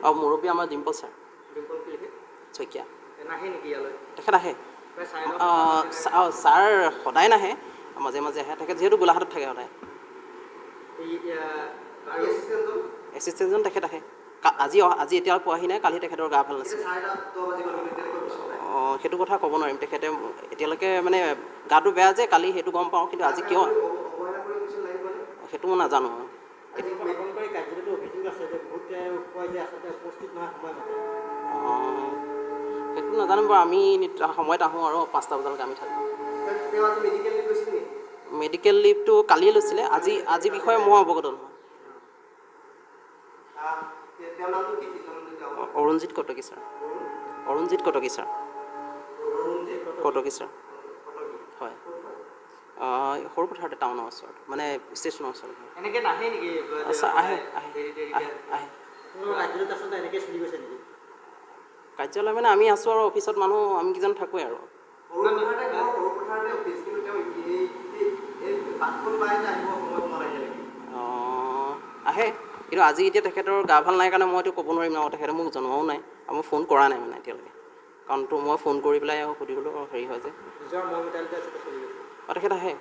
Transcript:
আৰু মুৰব্বী আমাৰ ডিম্পল ছাৰ শইকীয়া তেখেত আহে ছাৰ সদায় নাহে মাজে মাজে আহে তেখেত যিহেতু গোলাঘাটত থাকে সদায় এছিষ্টেণ্টজন তেখেত আহে আজি এতিয়া পোৱাহি নাই কালি তেখেতৰ গা ভাল নাছিল অঁ সেইটো কথা ক'ব নোৱাৰিম তেখেতে এতিয়ালৈকে মানে গাটো বেয়া যে কালি সেইটো গম পাওঁ কিন্তু আজি কিয় সেইটো মই নাজানো সেইটো নাজানো বাৰু আমি সময়ত আহোঁ আৰু 5টা বজালৈকে আমি থাকোঁ মেডিকেল লিভটো কালিয়ে লৈছিলে আজি বিষয়ে মই অৱগত নহয় অৰুণজিৎ কটকী ছাৰ অৰুণজিৎ কটকী ছাৰ কটকী ছাৰ হয় সৰুপথাৰতে টাউনৰ ওচৰত মানে ষ্টেচনৰ ওচৰত এনেকৈ নাহে নেকি আচ্ছা আহে কাৰ্যালয় মানে আমি আছোঁ আৰু অফিচত মানুহ আমি কেইজন থাকোঁৱেই আৰু আহে কিন্তু আজি এতিয়া তেখেতৰ গা ভাল নাই কাৰণে মইতো ক'ব নোৱাৰিম ন তেখেতে মোক জনোৱাও নাই আৰু মই ফোন কৰা নাই মানে এতিয়ালৈকে কাৰণ তো মই ফোন কৰি পেলাই সুধিবলৈ হেৰি হয় যে তেখেত আহে